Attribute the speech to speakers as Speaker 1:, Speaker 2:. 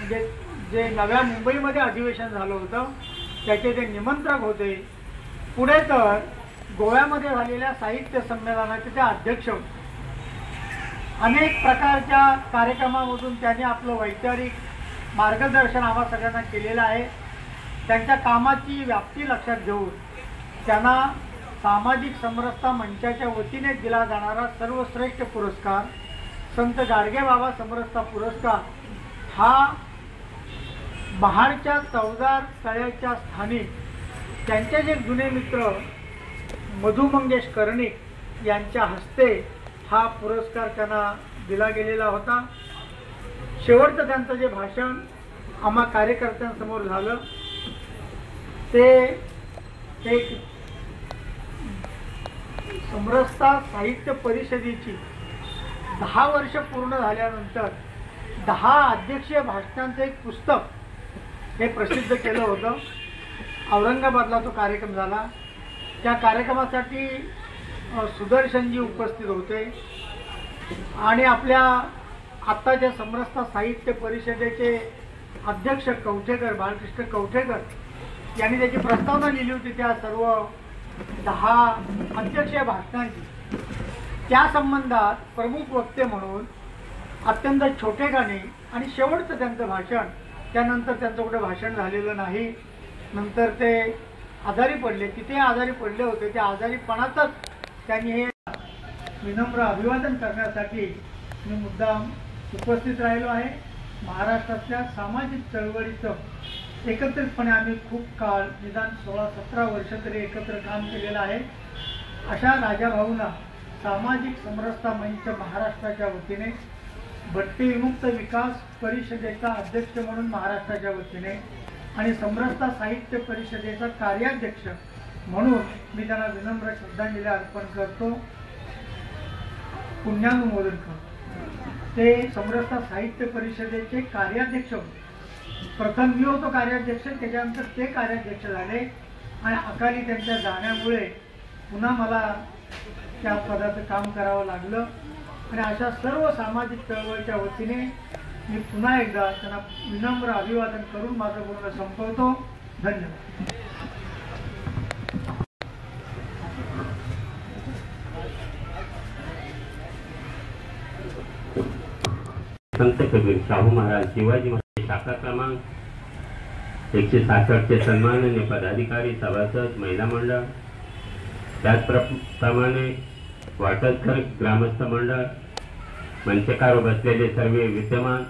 Speaker 1: म्हणजे जे नव्या मुंबईमध्ये अधिवेशन झालं होतं त्याचे ते निमंत्रक होते। पुढे तर गोव्यामध्ये झालेल्या साहित्य संमेलनाचे ते अध्यक्ष होते। अनेक प्रकारच्या कार्यक्रमामधून त्यांनी आपलं वैचारिक मार्गदर्शन आम्हा सगळ्यांना केलेलं आहे। त्यांच्या कामाची व्याप्ती लक्षात घेऊन त्यांना सामाजिक समरसता मंचाच्या वतीने दिला जाणारा सर्वश्रेष्ठ पुरस्कार संत गाडगेबाबा समरसता पुरस्कार हा महाडच्या चौदार तळ्याच्या स्थानी त्यांचे जे जुने मित्र मधु मंगेश कर्णिक यांच्या हस्ते हा पुरस्कार त्यांना दिला गेलेला होता। शेवटचं त्यांचं जे भाषण आम्हा कार्यकर्त्यांसमोर झालं ते एक समरसता साहित्य परिषदेची 10 वर्ष पूर्ण झाल्यानंतर 10 अध्यक्षीय भाषणांचं एक पुस्तक हे प्रसिद्ध केलं होतं। औरंगाबादला तो कार्यक्रम झाला। त्या कार्यक्रमासाठी सुदर्शनजी उपस्थित होते आणि आपल्या आत्ताच्या समरसता साहित्य परिषदेचे अध्यक्ष कवठेकर बाळकृष्ण कवठेकर यांनी त्याची प्रस्तावना लिहिली होती त्या सर्व 10 अध्यक्षीय भाषणांची। त्या संबंधात प्रमुख वक्ते म्हणून अत्यंत छोटे गाणे आणि शेवटचं त्यांचं भाषण, त्यानंतर त्यांचं कुठे भाषण झालेलं नाही। नंतर ते आजारी पडले, तिथे आजारी पडले होते, त्या आजारीपणातच त्यांनी हे विनम्र अभिवादन करण्यासाठी मी मुद्दाम उपस्थित राहिलो आहे। महाराष्ट्रातल्या सामाजिक चळवळीचं एकत्रितपणे आम्ही खूप काळ निदान 16-17 वर्ष तरी एकत्र काम केलेलं आहे। अशा राजाभाऊंना सामाजिक समरसता मंच महाराष्ट्राच्या वतीने, भटके विमुक्त विकास परिषदेचा अध्यक्ष म्हणून महाराष्ट्राच्या वतीने आणि समरसता साहित्य परिषदेचा कार्याध्यक्ष म्हणून मी त्यांना विनम्र श्रद्धांजली अर्पण करतो, पुण्यानुमोदन करतो। ते समरसता साहित्य परिषदेचे कार्याध्यक्ष होते। प्रथम मी होतो कार्याध्यक्ष, त्याच्यानंतर ते कार्याध्यक्ष झाले आणि अकाली त्यांच्या जाण्यामुळे पुन्हा मला त्या पदाचं काम करावं लागलं आणि अशा सर्व सामाजिक चळवळीच्या वतीने मी पुन्हा एकदा त्यांना विनम्र अभिवादन करून माझं बोलणं संपवतो। धन्यवाद।
Speaker 2: संत कबीर शाहू महाराज शिवाजी महाराज शाखा क्रमांक 166 चे सन्माननीय पदाधिकारी सभासद महिला मंडळ, त्याचप्रमाणे वाटसकर ग्रामस्थ मंडळ, मंचकार बसलेले सर्व विद्यमान